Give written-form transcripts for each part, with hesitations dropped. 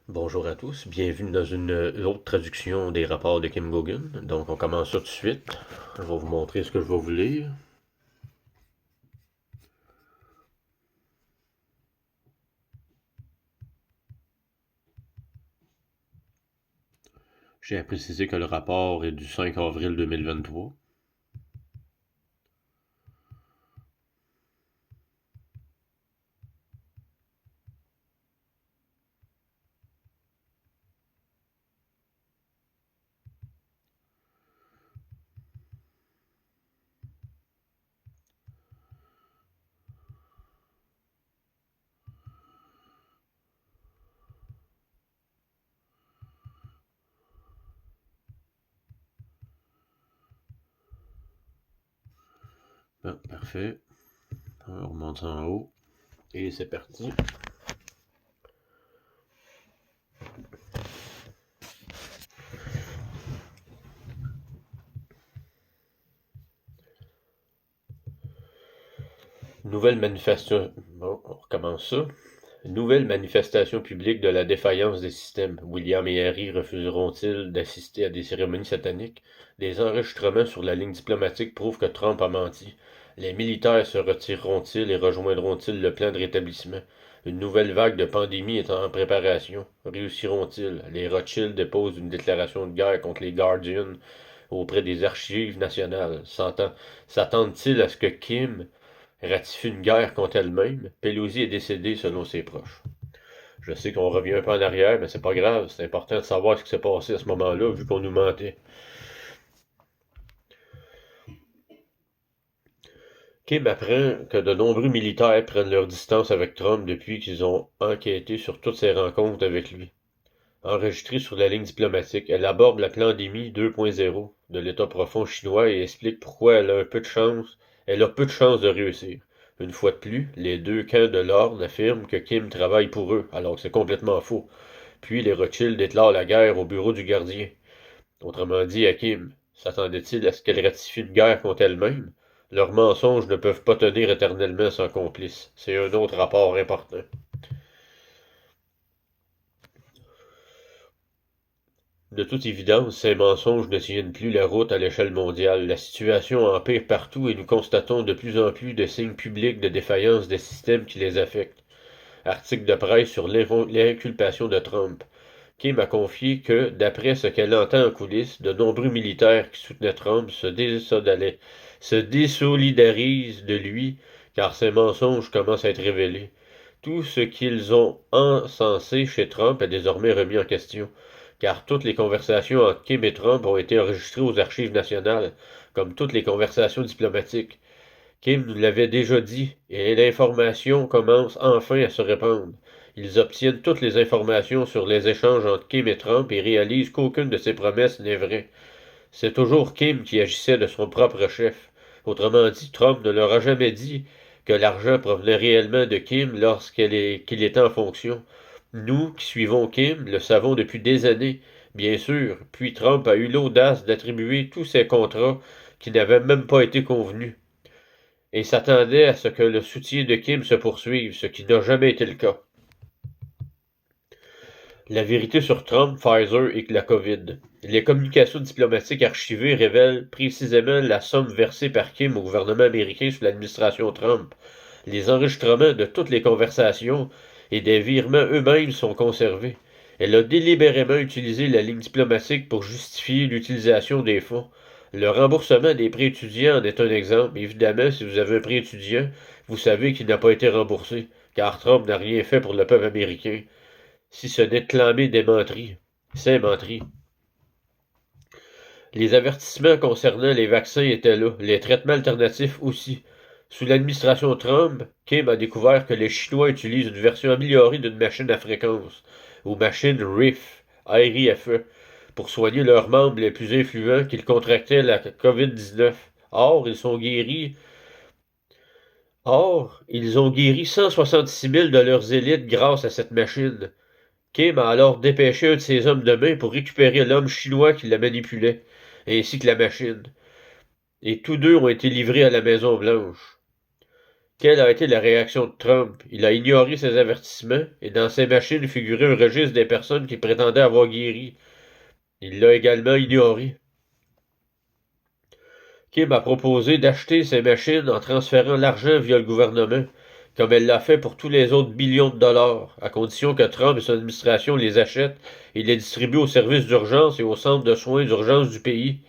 Bonjour à tous, bienvenue dans une autre traduction des rapports de Kim Gogan. Donc on commence ça tout de suite. Je vais vous montrer ce que je vais vous lire. J'ai à préciser que le rapport est du 5 avril 2023. Bon, parfait. On remonte en haut. Et c'est parti. Nouvelle manifestation. Bon, on recommence ça. Nouvelle manifestation publique de la défaillance des systèmes. William et Harry refuseront-ils d'assister à des cérémonies sataniques? Des enregistrements sur la ligne diplomatique prouvent que Trump a menti. Les militaires se retireront-ils et rejoindront-ils le plan de rétablissement? Une nouvelle vague de pandémie est en préparation. Réussiront-ils? Les Rothschild déposent une déclaration de guerre contre les Guardians auprès des archives nationales. S'attendent-ils à ce que Kim ratifie une guerre contre elle-même? Pelosi est décédée selon ses proches. Je sais qu'on revient un peu en arrière, mais c'est pas grave. C'est important de savoir ce qui s'est passé à ce moment-là, vu qu'on nous mentait. Kim apprend que de nombreux militaires prennent leur distance avec Trump depuis qu'ils ont enquêté sur toutes ses rencontres avec lui. Enregistrée sur la ligne diplomatique, elle aborde la pandémie 2.0 de l'État profond chinois et explique pourquoi elle a peu de chances de réussir. Une fois de plus, les deux camps de l'ordre affirment que Kim travaille pour eux, alors que c'est complètement faux. Puis les Rothschild déclarent la guerre au bureau du gardien. Autrement dit, à Kim, s'attendait-il à ce qu'elle ratifie une guerre contre elle-même? Leurs mensonges ne peuvent pas tenir éternellement sans complice. C'est un autre rapport important. De toute évidence, ces mensonges ne tiennent plus la route à l'échelle mondiale. La situation empire partout et nous constatons de plus en plus de signes publics de défaillance des systèmes qui les affectent. Article de presse sur l'inculpation de Trump. Kim a confié que, d'après ce qu'elle entend en coulisses, de nombreux militaires qui soutenaient Trump se désolidarisent de lui car ses mensonges commencent à être révélés. Tout ce qu'ils ont encensé chez Trump est désormais remis en question, car toutes les conversations entre Kim et Trump ont été enregistrées aux archives nationales, comme toutes les conversations diplomatiques. Kim nous l'avait déjà dit, et l'information commence enfin à se répandre. Ils obtiennent toutes les informations sur les échanges entre Kim et Trump et réalisent qu'aucune de ses promesses n'est vraie. C'est toujours Kim qui agissait de son propre chef. Autrement dit, Trump ne leur a jamais dit que l'argent provenait réellement de Kim qu'il était en fonction. Nous, qui suivons Kim, le savons depuis des années, bien sûr, puis Trump a eu l'audace d'attribuer tous ces contrats qui n'avaient même pas été convenus et s'attendait à ce que le soutien de Kim se poursuive, ce qui n'a jamais été le cas. La vérité sur Trump, Pfizer et la COVID. Les communications diplomatiques archivées révèlent précisément la somme versée par Kim au gouvernement américain sous l'administration Trump. Les enregistrements de toutes les conversations et des virements eux-mêmes sont conservés. Elle a délibérément utilisé la ligne diplomatique pour justifier l'utilisation des fonds. Le remboursement des prêts étudiants en est un exemple. Évidemment, si vous avez un prêt étudiant, vous savez qu'il n'a pas été remboursé, car Trump n'a rien fait pour le peuple américain. Si ce n'est clamé des menteries, c'est menterie. Les avertissements concernant les vaccins étaient là, les traitements alternatifs aussi. Sous l'administration Trump, Kim a découvert que les Chinois utilisent une version améliorée d'une machine à fréquence, ou machine RIF, R-I-F-E, pour soigner leurs membres les plus influents qu'ils contractaient la COVID-19. Or, ils ont guéri 166 000 de leurs élites grâce à cette machine. Kim a alors dépêché un de ses hommes de main pour récupérer l'homme chinois qui la manipulait, ainsi que la machine. Et tous deux ont été livrés à la Maison-Blanche. Quelle a été la réaction de Trump? Il a ignoré ses avertissements et dans ses machines figurait un registre des personnes qui prétendaient avoir guéri. Il l'a également ignoré. Kim a proposé d'acheter ces machines en transférant l'argent via le gouvernement, comme elle l'a fait pour tous les autres billions de dollars, à condition que Trump et son administration les achètent et les distribuent aux services d'urgence et aux centres de soins d'urgence du pays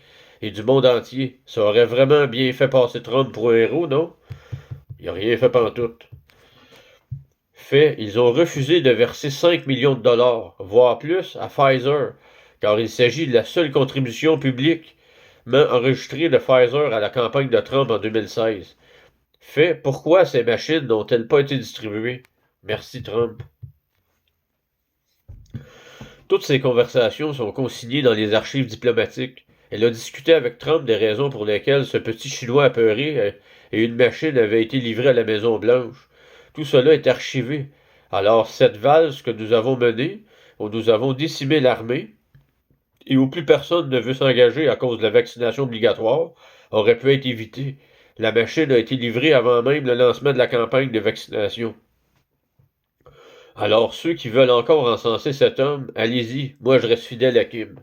et du monde entier. Ça aurait vraiment bien fait passer Trump pour un héros, non? Il n'a rien fait pantoute. Fait, ils ont refusé de verser 5 millions de dollars, voire plus, à Pfizer, car il s'agit de la seule contribution publique enregistrée de Pfizer à la campagne de Trump en 2016. Fait, pourquoi ces machines n'ont-elles pas été distribuées? Merci Trump. Toutes ces conversations sont consignées dans les archives diplomatiques. Elle a discuté avec Trump des raisons pour lesquelles ce petit Chinois apeuré et une machine avaient été livrés à la Maison-Blanche. Tout cela est archivé. Alors, cette valse que nous avons menée, où nous avons décimé l'armée, et où plus personne ne veut s'engager à cause de la vaccination obligatoire, aurait pu être évitée. La machine a été livrée avant même le lancement de la campagne de vaccination. Alors, ceux qui veulent encore encenser cet homme, allez-y, moi je reste fidèle à Kim.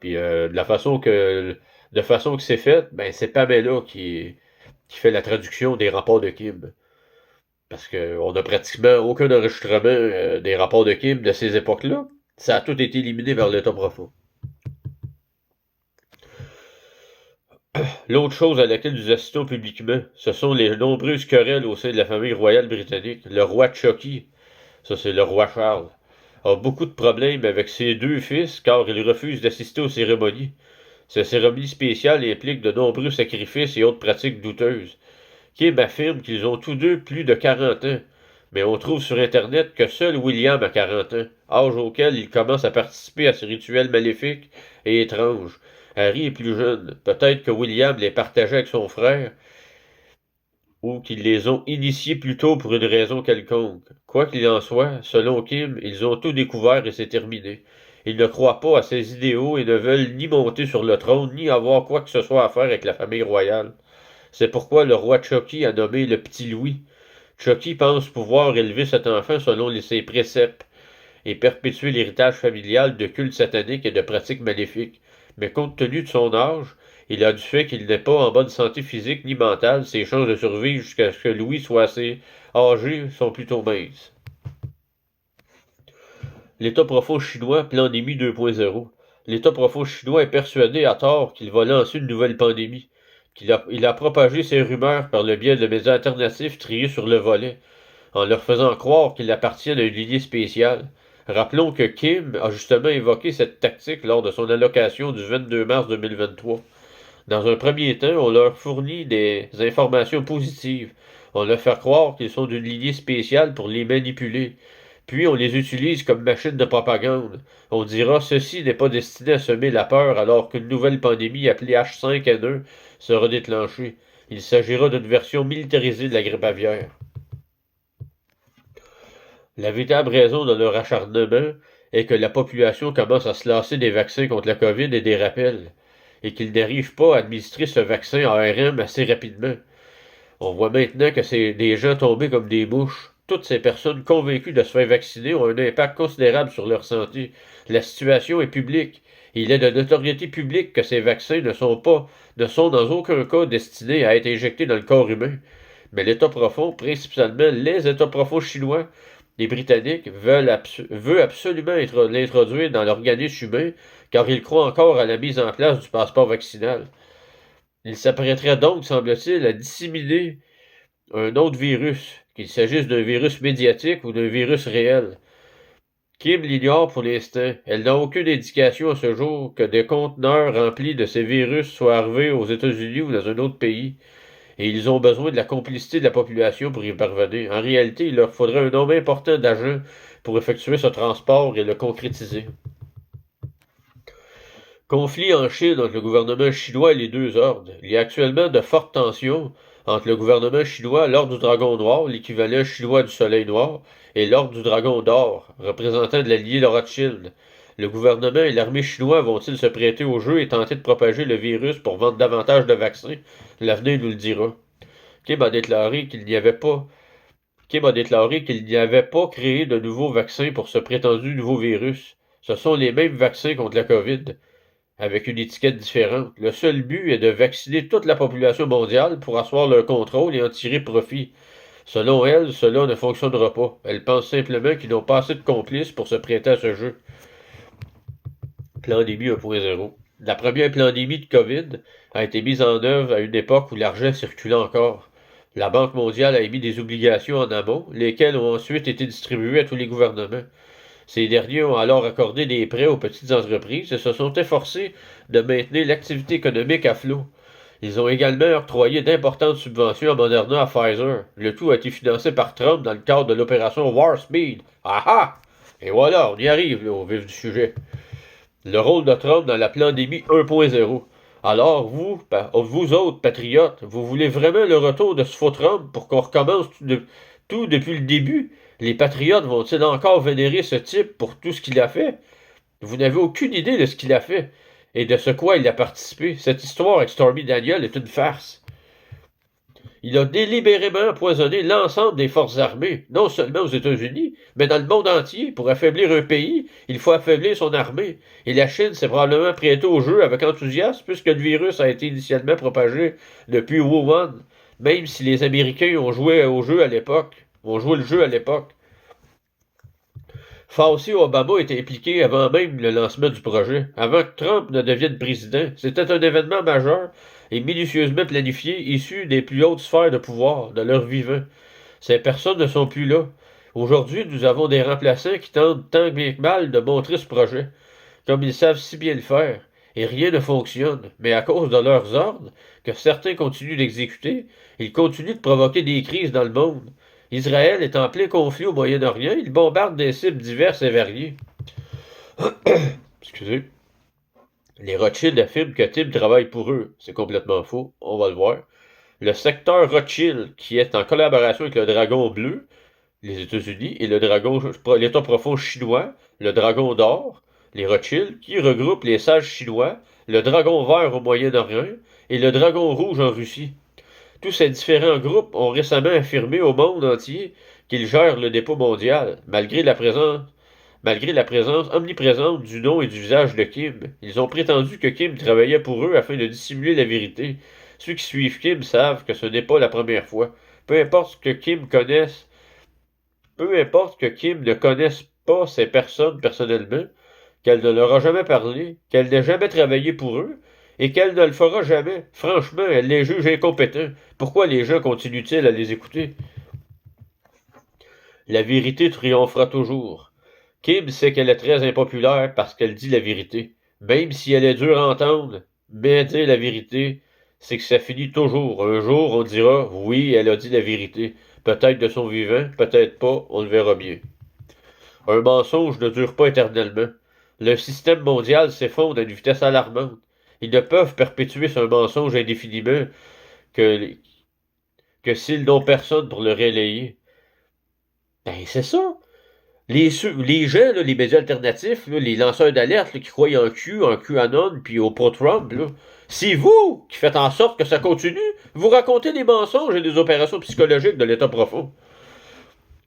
Puis de façon que c'est fait, ben c'est Pamela qui fait la traduction des rapports de Kim. Parce qu'on n'a pratiquement aucun enregistrement des rapports de Kim de ces époques-là. Ça a tout été éliminé vers l'État profond. L'autre chose à laquelle nous assistons publiquement, ce sont les nombreuses querelles au sein de la famille royale britannique. Le roi Chucky, ça c'est le roi Charles, a beaucoup de problèmes avec ses deux fils car il refuse d'assister aux cérémonies. Ces cérémonies spéciales impliquent de nombreux sacrifices et autres pratiques douteuses. Kim affirme qu'ils ont tous deux plus de 40 ans, mais on trouve sur Internet que seul William a 40 ans, âge auquel il commence à participer à ces rituels maléfiques et étranges. Harry est plus jeune. Peut-être que William les partageait avec son frère, ou qu'ils les ont initiés plus tôt pour une raison quelconque. Quoi qu'il en soit, selon Kim, ils ont tout découvert et c'est terminé. Ils ne croient pas à ces idéaux et ne veulent ni monter sur le trône, ni avoir quoi que ce soit à faire avec la famille royale. C'est pourquoi le roi Chucky a nommé le petit Louis. Chucky pense pouvoir élever cet enfant selon ses préceptes et perpétuer l'héritage familial de cultes sataniques et de pratiques maléfiques. Mais compte tenu de son âge, et du fait qu'il n'est pas en bonne santé physique ni mentale, ses chances de survivre jusqu'à ce que Louis soit assez âgé sont plutôt minces. L'État profond chinois, pandémie 2.0. L'État profond chinois est persuadé à tort qu'il va lancer une nouvelle pandémie. Il a propagé ces rumeurs par le biais de médias alternatifs triés sur le volet, en leur faisant croire qu'il appartient à une lignée spéciale. Rappelons que Kim a justement évoqué cette tactique lors de son allocation du 22 mars 2023. Dans un premier temps, on leur fournit des informations positives. On leur fait croire qu'ils sont d'une lignée spéciale pour les manipuler. Puis on les utilise comme machine de propagande. On dira ceci n'est pas destiné à semer la peur alors qu'une nouvelle pandémie appelée H5N1 sera déclenchée. Il s'agira d'une version militarisée de la grippe aviaire. La véritable raison de leur acharnement est que la population commence à se lasser des vaccins contre la COVID et des rappels, et qu'ils n'arrivent pas à administrer ce vaccin ARM assez rapidement. On voit maintenant que c'est des gens tombés comme des mouches. Toutes ces personnes convaincues de se faire vacciner ont un impact considérable sur leur santé. La situation est publique. Il est de notoriété publique que ces vaccins ne sont dans aucun cas destinés à être injectés dans le corps humain. Mais l'État profond, principalement les États profonds chinois, les Britanniques veulent absolument l'introduire dans l'organisme humain car ils croient encore à la mise en place du passeport vaccinal. Ils s'apprêteraient donc, semble-t-il, à disséminer un autre virus, qu'il s'agisse d'un virus médiatique ou d'un virus réel. Kim l'ignore pour l'instant. Elle n'a aucune indication à ce jour que des conteneurs remplis de ces virus soient arrivés aux États-Unis ou dans un autre pays. Et ils ont besoin de la complicité de la population pour y parvenir. En réalité, il leur faudrait un nombre important d'agents pour effectuer ce transport et le concrétiser. Conflit en Chine entre le gouvernement chinois et les deux ordres. Il y a actuellement de fortes tensions entre le gouvernement chinois, l'ordre du dragon noir, l'équivalent chinois du soleil noir, et l'ordre du dragon d'or, représentant de la lignée de Rothschild. Le gouvernement et l'armée chinois vont-ils se prêter au jeu et tenter de propager le virus pour vendre davantage de vaccins? L'avenir nous le dira. Kim a déclaré qu'il n'y avait pas Kim a déclaré qu'il n'y avait pas créé de nouveaux vaccins pour ce prétendu nouveau virus. Ce sont les mêmes vaccins contre la COVID, avec une étiquette différente. Le seul but est de vacciner toute la population mondiale pour asseoir leur contrôle et en tirer profit. Selon elle, cela ne fonctionnera pas. Elle pense simplement qu'ils n'ont pas assez de complices pour se prêter à ce jeu. Pandémie 1.0. La première pandémie de COVID a été mise en œuvre à une époque où l'argent circulait encore. La Banque mondiale a émis des obligations en amont, lesquelles ont ensuite été distribuées à tous les gouvernements. Ces derniers ont alors accordé des prêts aux petites entreprises et se sont efforcés de maintenir l'activité économique à flot. Ils ont également octroyé d'importantes subventions à Moderna et à Pfizer. Le tout a été financé par Trump dans le cadre de l'opération War Speed. Ah ah! Et voilà, on y arrive là, au vif du sujet. Le rôle de Trump dans la pandémie 1.0. Alors, vous autres patriotes, vous voulez vraiment le retour de ce faux Trump pour qu'on recommence tout depuis le début? Les patriotes vont-ils encore vénérer ce type pour tout ce qu'il a fait? Vous n'avez aucune idée de ce qu'il a fait et de ce quoi il a participé. Cette histoire avec Stormy Daniels est une farce. Il a délibérément empoisonné l'ensemble des forces armées, non seulement aux États-Unis, mais dans le monde entier. Pour affaiblir un pays, il faut affaiblir son armée. Et la Chine s'est probablement prêtée au jeu avec enthousiasme, puisque le virus a été initialement propagé depuis Wuhan, même si les Américains ont joué le jeu à l'époque. Fauci et Obama étaient impliqués avant même le lancement du projet, avant que Trump ne devienne président. C'était un événement majeur et minutieusement planifié, issu des plus hautes sphères de pouvoir, de leur vivant. Ces personnes ne sont plus là. Aujourd'hui, nous avons des remplaçants qui tentent tant bien que mal de montrer ce projet, comme ils savent si bien le faire, et rien ne fonctionne. Mais à cause de leurs ordres, que certains continuent d'exécuter, ils continuent de provoquer des crises dans le monde. Israël est en plein conflit au Moyen-Orient, il bombarde des cibles diverses et variées. Excusez. Les Rothschild affirment que Tim travaille pour eux. C'est complètement faux, on va le voir. Le secteur Rothschild, qui est en collaboration avec le Dragon Bleu, les États-Unis, et l'État profond chinois, le Dragon d'Or, les Rothschild, qui regroupent les sages chinois, le Dragon Vert au Moyen-Orient et le Dragon Rouge en Russie. Tous ces différents groupes ont récemment affirmé au monde entier qu'ils gèrent le dépôt mondial, malgré la présence omniprésente du nom et du visage de Kim. Ils ont prétendu que Kim travaillait pour eux afin de dissimuler la vérité. Ceux qui suivent Kim savent que ce n'est pas la première fois. Peu importe que Kim ne connaisse pas ces personnes personnellement, qu'elle ne leur a jamais parlé, qu'elle n'ait jamais travaillé pour eux, et qu'elle ne le fera jamais. Franchement, elle les juge incompétents. Pourquoi les gens continuent-ils à les écouter? La vérité triomphera toujours. Kim sait qu'elle est très impopulaire parce qu'elle dit la vérité. Même si elle est dure à entendre, mais dire la vérité, c'est que ça finit toujours. Un jour, on dira, oui, elle a dit la vérité. Peut-être de son vivant, peut-être pas, on le verra bien. Un mensonge ne dure pas éternellement. Le système mondial s'effondre à une vitesse alarmante. Ils ne peuvent perpétuer ce mensonge indéfiniment que, que s'ils n'ont personne pour le relayer. Ben, c'est ça. Les gens, là, les médias alternatifs, là, les lanceurs d'alerte qui croient en QAnon, puis au pro-Trump, c'est vous qui faites en sorte que ça continue. Vous racontez des mensonges et des opérations psychologiques de l'état profond.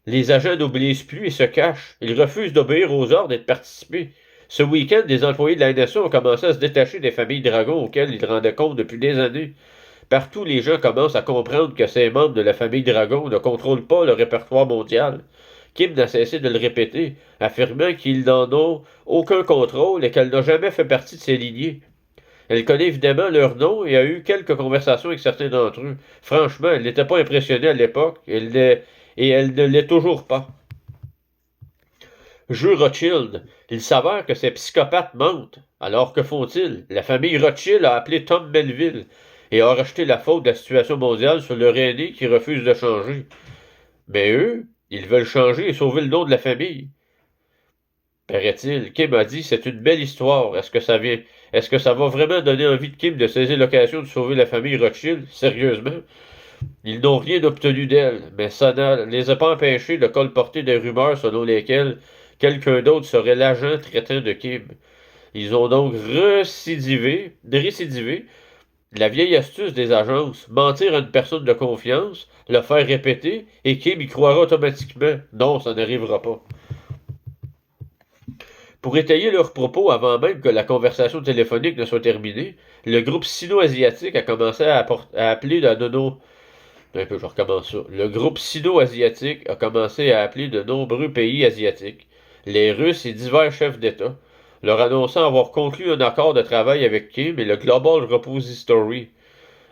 Les agents n'obéissent plus et se cachent. Ils refusent d'obéir aux ordres et de participer. Ce week-end, des employés de la NSA ont commencé à se détacher des familles dragons auxquelles ils rendaient compte depuis des années. Partout, les gens commencent à comprendre que ces membres de la famille Dragon ne contrôlent pas le répertoire mondial. Kim n'a cessé de le répéter, affirmant qu'ils n'en ont aucun contrôle et qu'elle n'a jamais fait partie de ces lignées. Elle connaît évidemment leur nom et a eu quelques conversations avec certains d'entre eux. Franchement, elle n'était pas impressionnée à l'époque, et elle ne l'est toujours pas. Jeu Rothschild. Il s'avère que ces psychopathes mentent. Alors que font-ils? La famille Rothschild a appelé Tom Melville et a rejeté la faute de la situation mondiale sur leur aîné qui refuse de changer. Mais eux, ils veulent changer et sauver le nom de la famille. Paraît-il, Kim a dit, c'est une belle histoire. Est-ce que ça va vraiment donner envie de Kim de saisir l'occasion de sauver la famille Rothschild? Sérieusement? Ils n'ont rien obtenu d'elle, mais ça ne les a pas empêchés de colporter des rumeurs selon lesquelles quelqu'un d'autre serait l'agent traitant de Kim. Ils ont donc récidivé La vieille astuce des agences, mentir à une personne de confiance, le faire répéter, et Kim y croira automatiquement. Non, ça n'arrivera pas. Pour étayer leurs propos avant même que la conversation téléphonique ne soit terminée, le groupe sino-asiatique a commencé à appeler de nono... Un peu, je recommence ça. Le groupe sino-asiatique a commencé à appeler de nombreux pays asiatiques, les Russes et divers chefs d'État, leur annonçant avoir conclu un accord de travail avec Kim et le Global Repository.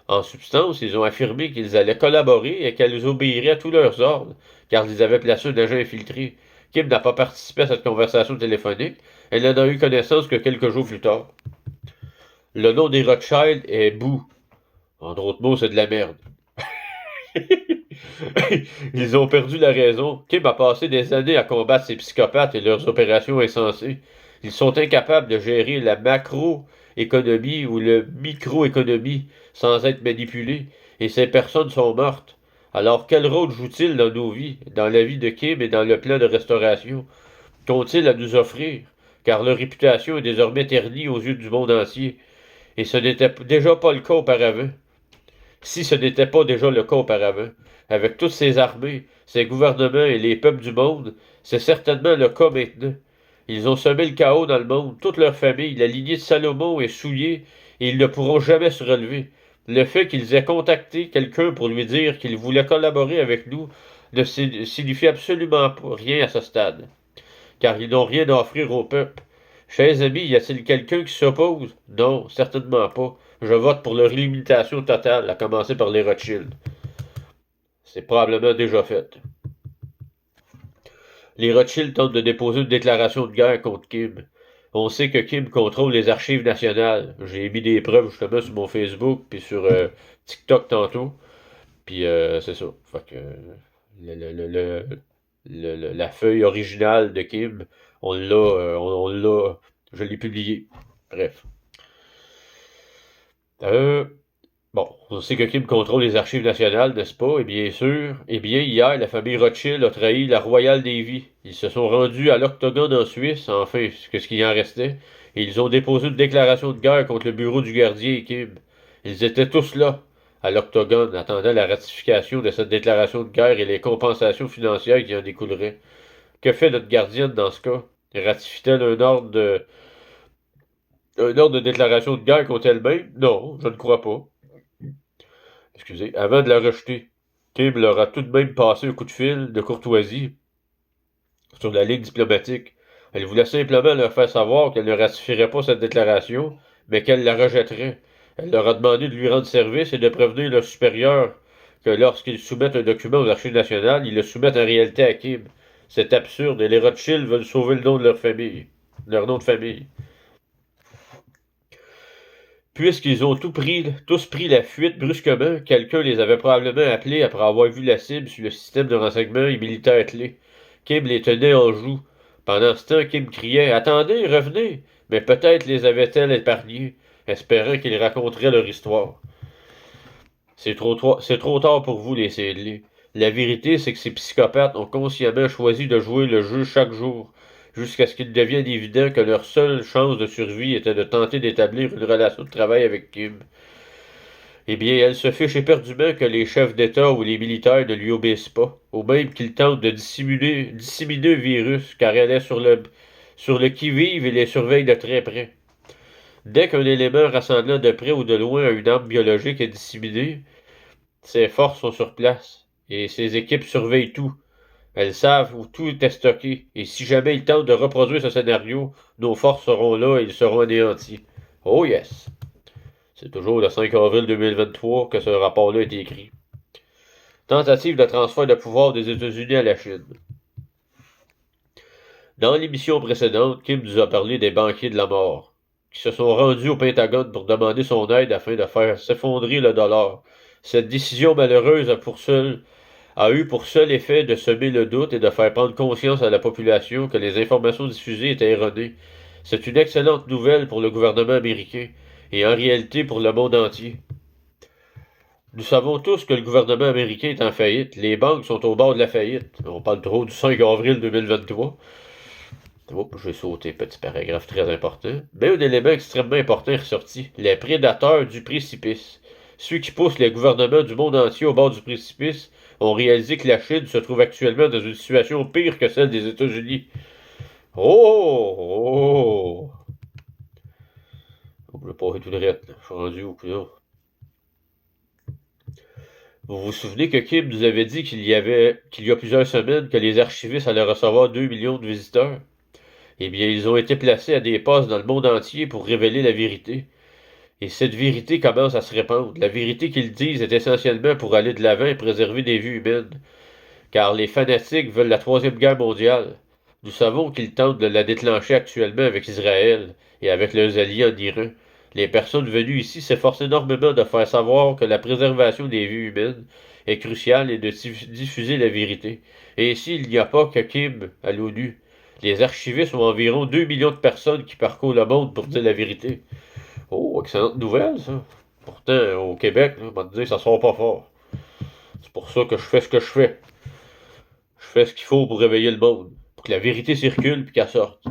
En substance, ils ont affirmé qu'ils allaient collaborer et qu'elles obéiraient à tous leurs ordres, car ils avaient placé un agent infiltré. Kim n'a pas participé à cette conversation téléphonique, elle n'en a eu connaissance que quelques jours plus tard. Le nom des Rothschild est Boo. En d'autres mots, c'est de la merde. Ils ont perdu la raison. Kim a passé des années à combattre ces psychopathes et leurs opérations insensées. Ils sont incapables de gérer la macroéconomie ou le microéconomie sans être manipulés, et ces personnes sont mortes. Alors quel rôle jouent-ils dans nos vies, dans la vie de Kim et dans le plan de restauration? Qu'ont-ils à nous offrir? Car leur réputation est désormais ternie aux yeux du monde entier, et ce n'était déjà pas le cas auparavant. Si ce n'était pas déjà le cas auparavant, avec toutes ces armées, ces gouvernements et les peuples du monde, c'est certainement le cas maintenant. Ils ont semé le chaos dans le monde, toute leur famille, la lignée de Salomon est souillée, et ils ne pourront jamais se relever. Le fait qu'ils aient contacté quelqu'un pour lui dire qu'il voulait collaborer avec nous ne signifie absolument rien à ce stade, car ils n'ont rien à offrir au peuple. Chers amis, y a-t-il quelqu'un qui s'oppose? Non, certainement pas. Je vote pour leur élimitation totale, à commencer par les Rothschild. C'est probablement déjà fait. Les Rothschild tentent de déposer une déclaration de guerre contre Kim. On sait que Kim contrôle les archives nationales. J'ai mis des preuves justement sur mon Facebook puis sur TikTok tantôt. Puis c'est ça. Fait que la feuille originale de Kim, on l'a, je l'ai publiée. Bref. Bon, on sait que Kim contrôle les archives nationales, n'est-ce pas? Et bien sûr, hier, la famille Rothschild a trahi la Royale Navy. Ils se sont rendus à l'Octogone en Suisse, enfin, ce qui en restait, et ils ont déposé une déclaration de guerre contre le bureau du gardien et Kim. Ils étaient tous là, à l'Octogone, attendant la ratification de cette déclaration de guerre et les compensations financières qui en découleraient. Que fait notre gardienne dans ce cas? Ratifie-t-elle un ordre de déclaration de guerre contre elle-même? Non, je ne crois pas. Excusez, avant de la rejeter, Kim leur a tout de même passé un coup de fil de courtoisie sur la ligne diplomatique. Elle voulait simplement leur faire savoir qu'elle ne ratifierait pas cette déclaration, mais qu'elle la rejetterait. Elle leur a demandé de lui rendre service et de prévenir leur supérieur que lorsqu'ils soumettent un document aux archives nationales, ils le soumettent en réalité à Kim. C'est absurde et les Rothschild veulent sauver le nom de leur famille. Leur nom de famille. Puisqu'ils ont tous pris la fuite brusquement, quelqu'un les avait probablement appelés après avoir vu la cible sur le système de renseignement et militaire clé. Kim les tenait en joue. Pendant ce temps, Kim criait « Attendez, revenez !» Mais peut-être les avait-elle épargnés, espérant qu'ils raconteraient leur histoire. C'est trop tard pour vous, les Cédlés. La vérité, c'est que ces psychopathes ont consciemment choisi de jouer le jeu chaque jour, jusqu'à ce qu'il devienne évident que leur seule chance de survie était de tenter d'établir une relation de travail avec Kim. Eh bien, elle se fiche éperdument que les chefs d'État ou les militaires ne lui obéissent pas, au même qu'ils tentent de disséminer un virus, car elle est sur le qui-vive et les surveille de très près. Dès qu'un élément rassemblant de près ou de loin à une arme biologique est disséminé, ses forces sont sur place, et ses équipes surveillent tout. Elles savent où tout est stocké, et si jamais ils tentent de reproduire ce scénario, nos forces seront là et ils seront anéantis. Oh yes! C'est toujours le 5 avril 2023 que ce rapport-là est écrit. Tentative de transfert de pouvoir des États-Unis à la Chine. Dans l'émission précédente, Kim nous a parlé des banquiers de la mort, qui se sont rendus au Pentagone pour demander son aide afin de faire s'effondrer le dollar. Cette décision malheureuse a eu pour seul effet de semer le doute et de faire prendre conscience à la population que les informations diffusées étaient erronées. C'est une excellente nouvelle pour le gouvernement américain, et en réalité pour le monde entier. Nous savons tous que le gouvernement américain est en faillite. Les banques sont au bord de la faillite. On parle trop du 5 avril 2023. Oups, j'ai sauté, petit paragraphe très important. Mais un élément extrêmement important est ressorti. Les prédateurs du précipice. Ceux qui poussent les gouvernements du monde entier au bord du précipice ont réalisé que la Chine se trouve actuellement dans une situation pire que celle des États-Unis. Oh! Je vais pas tout le reste, là. Je suis rendu au coup. Vous vous souvenez que Kim nous avait dit qu'il y a plusieurs semaines que les archivistes allaient recevoir 2 millions de visiteurs? Eh bien, ils ont été placés à des postes dans le monde entier pour révéler la vérité. Et cette vérité commence à se répandre. La vérité qu'ils disent est essentiellement pour aller de l'avant et préserver des vies humaines. Car les fanatiques veulent la Troisième Guerre mondiale. Nous savons qu'ils tentent de la déclencher actuellement avec Israël et avec leurs alliés en Iran. Les personnes venues ici s'efforcent énormément de faire savoir que la préservation des vies humaines est cruciale et de diffuser la vérité. Et ici, il n'y a pas que Kim à l'ONU. Les archivistes ont environ 2 millions de personnes qui parcourent le monde pour dire la vérité. Oh, excellente nouvelle, ça. Pourtant, au Québec, là, on va te dire, ça sort pas fort. C'est pour ça que je fais ce que je fais. Je fais ce qu'il faut pour réveiller le monde, pour que la vérité circule puis qu'elle sorte.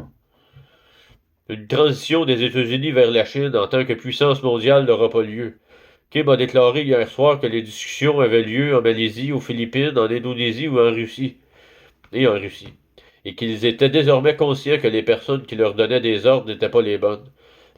Une transition des États-Unis vers la Chine en tant que puissance mondiale n'aura pas lieu. Kim a déclaré hier soir que les discussions avaient lieu en Malaisie, aux Philippines, en Indonésie ou en Russie. Et qu'ils étaient désormais conscients que les personnes qui leur donnaient des ordres n'étaient pas les bonnes.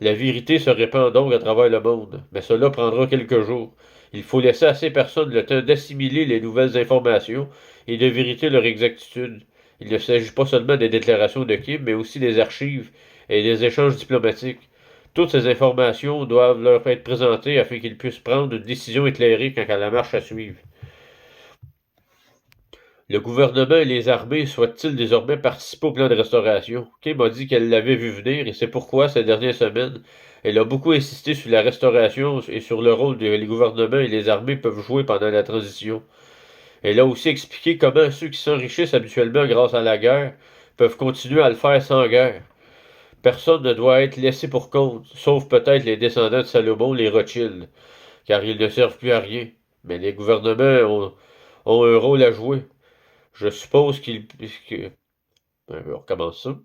La vérité se répand donc à travers le monde, mais cela prendra quelques jours. Il faut laisser à ces personnes le temps d'assimiler les nouvelles informations et de vérifier leur exactitude. Il ne s'agit pas seulement des déclarations de Kim, mais aussi des archives et des échanges diplomatiques. Toutes ces informations doivent leur être présentées afin qu'ils puissent prendre une décision éclairée quant à la marche à suivre. Le gouvernement et les armées souhaitent-ils désormais participer au plan de restauration? Kim a dit qu'elle l'avait vu venir et c'est pourquoi, ces dernières semaines, elle a beaucoup insisté sur la restauration et sur le rôle que les gouvernements et les armées peuvent jouer pendant la transition. Elle a aussi expliqué comment ceux qui s'enrichissent habituellement grâce à la guerre peuvent continuer à le faire sans guerre. Personne ne doit être laissé pour compte, sauf peut-être les descendants de Salomon, les Rothschild, car ils ne servent plus à rien. Mais les gouvernements ont un rôle à jouer. Je suppose qu'ils... On recommence ça.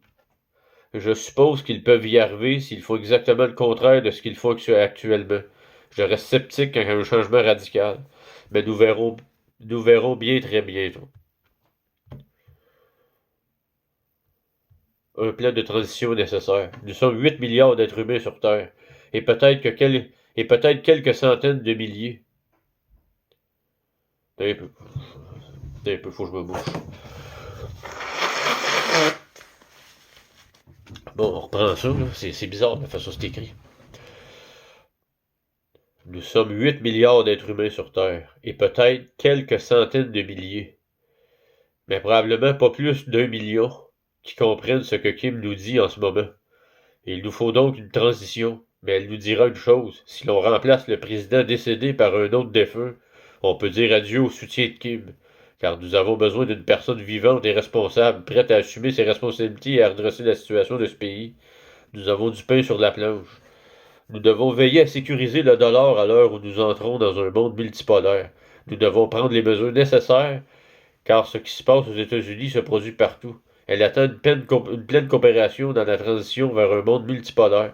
Je suppose qu'ils peuvent y arriver s'ils font exactement le contraire de ce qu'ils font actuellement. Je reste sceptique quant à un changement radical. Mais nous verrons bien très bientôt. Un plan de transition est nécessaire. Nous sommes 8 milliards d'êtres humains sur Terre. Et peut-être quelques centaines de milliers. Un peu, faut que je me bouche. Bon, on reprend ça, là. C'est bizarre la façon c'est écrit. Nous sommes 8 milliards d'êtres humains sur Terre, et peut-être quelques centaines de milliers, mais probablement pas plus d'1 million qui comprennent ce que Kim nous dit en ce moment. Et il nous faut donc une transition, mais elle nous dira une chose, si l'on remplace le président décédé par un autre défunt, on peut dire adieu au soutien de Kim, car nous avons besoin d'une personne vivante et responsable, prête à assumer ses responsabilités et à redresser la situation de ce pays. Nous avons du pain sur la planche. Nous devons veiller à sécuriser le dollar à l'heure où nous entrons dans un monde multipolaire. Nous devons prendre les mesures nécessaires, car ce qui se passe aux États-Unis se produit partout. Elle attend une pleine coopération dans la transition vers un monde multipolaire.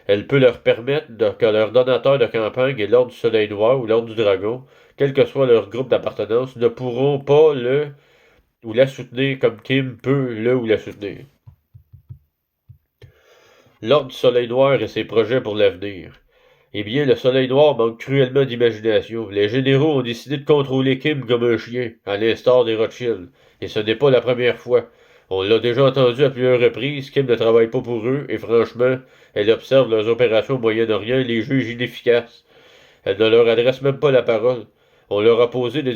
Elle peut leur permettre que leurs donateurs de campagne et l'Ordre du Soleil Noir ou l'Ordre du Dragon, quel que soit leur groupe d'appartenance, ne pourront pas le ou la soutenir comme Kim peut le ou la soutenir. L'Ordre du Soleil Noir et ses projets pour l'avenir. Eh bien, le Soleil Noir manque cruellement d'imagination. Les généraux ont décidé de contrôler Kim comme un chien, à l'instar des Rothschild. Et ce n'est pas la première fois. On l'a déjà entendu à plusieurs reprises, Kim ne travaille pas pour eux, et franchement, elle observe leurs opérations au Moyen-Orient et les juge inefficaces. Elle ne leur adresse même pas la parole. On leur a proposé de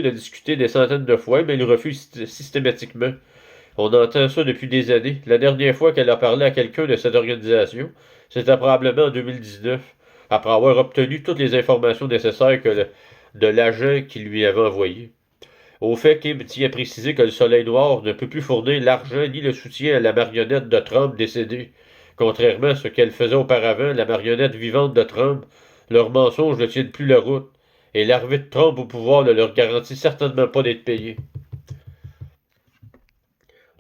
discuter des centaines de fois, mais ils refusent systématiquement. On entend ça depuis des années. La dernière fois qu'elle a parlé à quelqu'un de cette organisation, c'était probablement en 2019, après avoir obtenu toutes les informations nécessaires de l'agent qui lui avait envoyé. Au fait, Kim tient à préciser que le Soleil Noir ne peut plus fournir l'argent ni le soutien à la marionnette de Trump décédée. Contrairement à ce qu'elle faisait auparavant, la marionnette vivante de Trump, leurs mensonges ne tiennent plus la route, et l'arrivée de Trump au pouvoir ne leur garantit certainement pas d'être payé.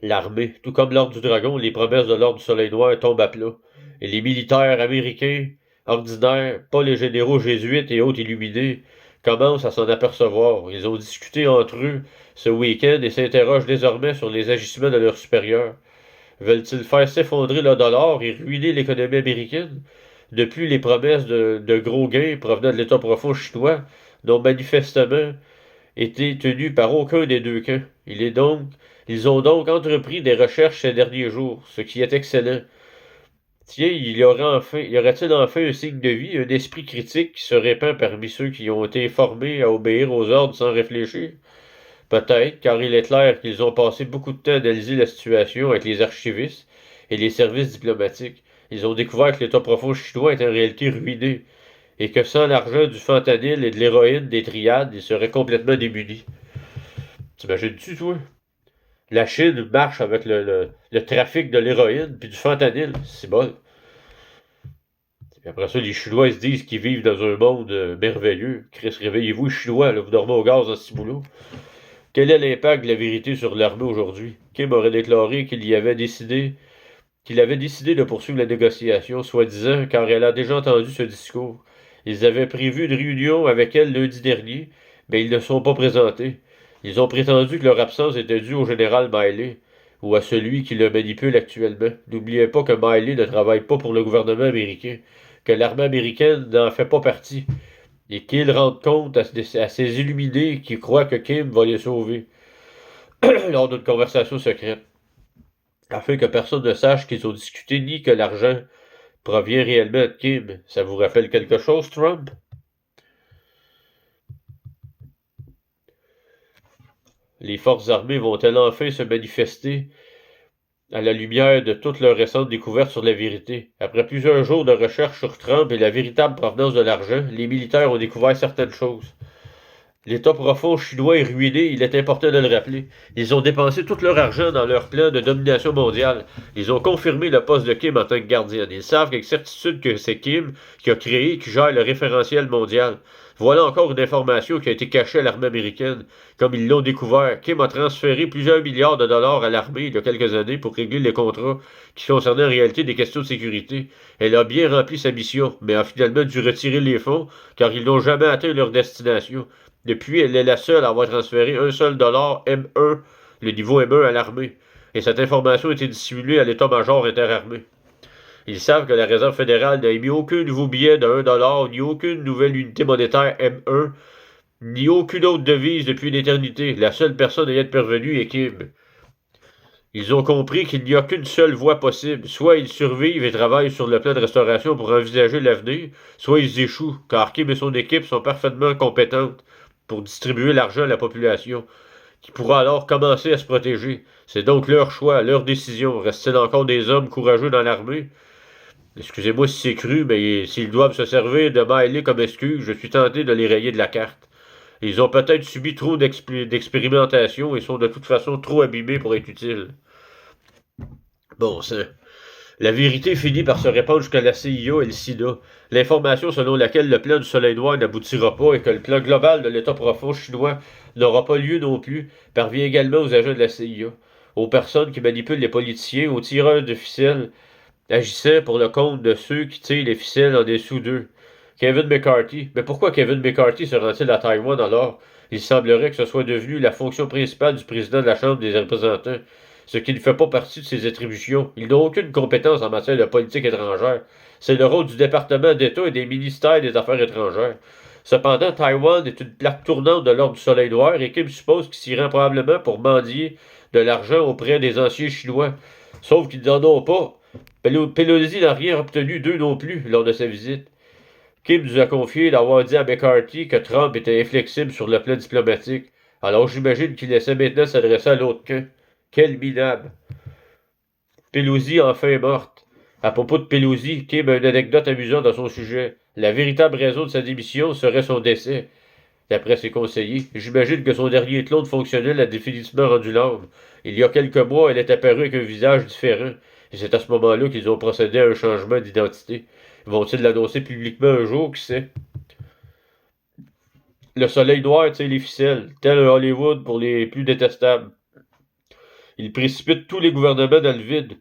L'armée, tout comme l'Ordre du Dragon, les promesses de l'Ordre du Soleil Noir tombent à plat. Et les militaires américains, ordinaires, pas les généraux jésuites et autres illuminés, commencent à s'en apercevoir. Ils ont discuté entre eux ce week-end et s'interrogent désormais sur les agissements de leurs supérieurs. Veulent-ils faire s'effondrer le dollar et ruiner l'économie américaine? Depuis les promesses de gros gains provenant de l'État profond chinois n'ont manifestement été tenues par aucun des deux camps. Ils ont donc entrepris des recherches ces derniers jours, ce qui est excellent. Tiens, y aurait-il enfin un signe de vie, un esprit critique qui se répand parmi ceux qui ont été formés à obéir aux ordres sans réfléchir? Peut-être, car il est clair qu'ils ont passé beaucoup de temps à analyser la situation avec les archivistes et les services diplomatiques. Ils ont découvert que l'État profond chinois est en réalité ruiné, et que sans l'argent du fentanyl et de l'héroïne des triades, ils seraient complètement démunis. T'imagines-tu, toi? La Chine marche avec le trafic de l'héroïne puis du fentanyl. C'est bon. Et après ça, les Chinois ils se disent qu'ils vivent dans un monde merveilleux. Chris, réveillez-vous, les Chinois, là, vous dormez au gaz dans ce boulot. Quel est l'impact de la vérité sur l'armée aujourd'hui? Kim aurait déclaré qu'il avait décidé de poursuivre la négociation, soi-disant, car elle a déjà entendu ce discours. Ils avaient prévu une réunion avec elle lundi dernier, mais ils ne sont pas présentés. Ils ont prétendu que leur absence était due au général Miley, ou à celui qui le manipule actuellement. N'oubliez pas que Miley ne travaille pas pour le gouvernement américain, que l'armée américaine n'en fait pas partie, et qu'il rende compte à ces illuminés qui croient que Kim va les sauver, lors d'une conversation secrète, afin que personne ne sache qu'ils ont discuté ni que l'argent provient réellement de Kim. Ça vous rappelle quelque chose, Trump? Les forces armées vont-elles enfin se manifester à la lumière de toutes leurs récentes découvertes sur la vérité? Après plusieurs jours de recherche sur Trump et la véritable provenance de l'argent, les militaires ont découvert certaines choses. L'État profond chinois est ruiné, il est important de le rappeler. Ils ont dépensé tout leur argent dans leur plan de domination mondiale. Ils ont confirmé le poste de Kim en tant que gardienne. Ils savent avec certitude que c'est Kim qui a créé et qui gère le référentiel mondial. Voilà encore une information qui a été cachée à l'armée américaine. Comme ils l'ont découvert, Kim a transféré plusieurs milliards de dollars à l'armée il y a quelques années pour régler les contrats qui concernaient en réalité des questions de sécurité. Elle a bien rempli sa mission, mais a finalement dû retirer les fonds car ils n'ont jamais atteint leur destination. Depuis, elle est la seule à avoir transféré un seul dollar M1, le niveau M1 à l'armée. Et cette information a été dissimulée à l'état-major interarmé. Ils savent que la Réserve fédérale n'a émis aucun nouveau billet de 1 dollar, ni aucune nouvelle unité monétaire M1, ni aucune autre devise depuis une éternité. La seule personne ayant parvenue est Kim. Ils ont compris qu'il n'y a qu'une seule voie possible. Soit ils survivent et travaillent sur le plan de restauration pour envisager l'avenir, soit ils échouent, car Kim et son équipe sont parfaitement compétentes pour distribuer l'argent à la population, qui pourra alors commencer à se protéger. C'est donc leur choix, leur décision. Reste-t-il encore des hommes courageux dans l'armée? Excusez-moi si c'est cru, mais s'ils doivent se servir de Miley comme excuse, je suis tenté de les rayer de la carte. Ils ont peut-être subi trop d'expérimentation et sont de toute façon trop abîmés pour être utiles. Bon sang. La vérité finit par se répandre jusqu'à la CIA et le SIDA. L'information selon laquelle le plan du Soleil Noir n'aboutira pas et que le plan global de l'État profond chinois n'aura pas lieu non plus parvient également aux agents de la CIA, aux personnes qui manipulent les politiciens, aux tireurs de ficelles, agissant pour le compte de ceux qui tirent les ficelles en dessous d'eux. Kevin McCarthy. Mais pourquoi Kevin McCarthy se rend-il à Taïwan alors? Il semblerait que ce soit devenu la fonction principale du président de la Chambre des représentants, ce qui ne fait pas partie de ses attributions. Il n'a aucune compétence en matière de politique étrangère. C'est le rôle du département d'État et des ministères des Affaires étrangères. Cependant, Taïwan est une plaque tournante de l'ordre du Soleil Noir et Kim suppose qu'il s'y rend probablement pour mendier de l'argent auprès des anciens Chinois. Sauf qu'ils n'en ont pas. Pelosi n'a rien obtenu d'eux non plus lors de sa visite. Kim nous a confié d'avoir dit à McCarthy que Trump était inflexible sur le plan diplomatique. Alors j'imagine qu'il essaie maintenant de s'adresser à l'autre camp. Quel minable. Pelosi enfin morte. À propos de Pelosi, Kim a une anecdote amusante dans son sujet. La véritable raison de sa démission serait son décès. D'après ses conseillers, j'imagine que son dernier clone fonctionnel a définitivement rendu l'âme. Il y a quelques mois, elle est apparue avec un visage différent, et c'est à ce moment-là qu'ils ont procédé à un changement d'identité. Vont-ils l'annoncer publiquement un jour, qui sait? Le soleil noir tire les ficelles, tel un Hollywood pour les plus détestables. Il précipite tous les gouvernements dans le vide.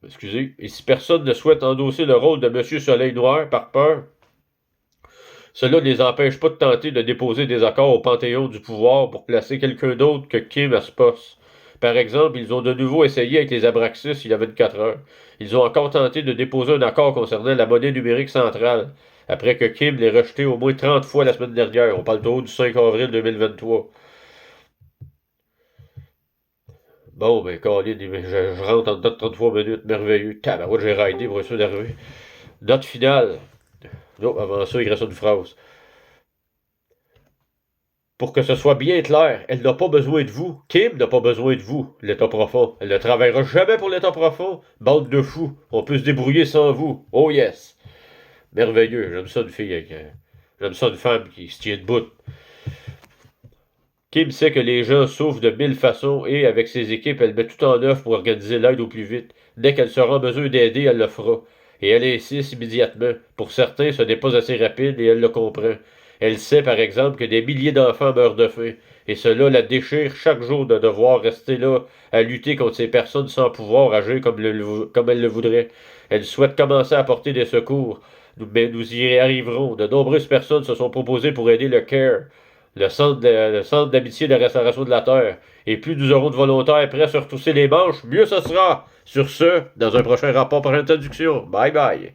Excusez. Et si personne ne souhaite endosser le rôle de Monsieur Soleil Noir par peur, cela ne les empêche pas de tenter de déposer des accords au Panthéon du pouvoir pour placer quelqu'un d'autre que Kim à ce poste. Par exemple, ils ont de nouveau essayé avec les Abraxas il y a 24 heures. Ils ont encore tenté de déposer un accord concernant la monnaie numérique centrale, après que Kim l'ait rejeté au moins 30 fois la semaine dernière. On parle du 5 avril 2023. Bon, ben, Colin, je rentre en dedans de 33 minutes. Merveilleux. Tabarouette, j'ai raidé pour essayer d'arriver. Note finale. Non, avant ça, il reste une phrase. Pour que ce soit bien clair, elle n'a pas besoin de vous. Kim n'a pas besoin de vous, l'État profond. Elle ne travaillera jamais pour l'État profond. Bande de fous. On peut se débrouiller sans vous. Oh yes. Merveilleux. J'aime ça une fille avec... J'aime ça une femme qui se tient debout. Kim sait que les gens souffrent de 1000 façons et, avec ses équipes, elle met tout en œuvre pour organiser l'aide au plus vite. Dès qu'elle sera en mesure d'aider, elle le fera. Et elle insiste immédiatement. Pour certains, ce n'est pas assez rapide et elle le comprend. Elle sait, par exemple, que des milliers d'enfants meurent de faim. Et cela la déchire chaque jour de devoir rester là, à lutter contre ces personnes sans pouvoir agir comme elle le voudrait. Elle souhaite commencer à apporter des secours. Mais nous y arriverons. De nombreuses personnes se sont proposées pour aider le CARE, le centre d'amitié de la restauration de la Terre. Et plus nous aurons de volontaires prêts à se retrousser les manches, mieux ce sera. Sur ce, dans un prochain rapport par introduction. Bye bye.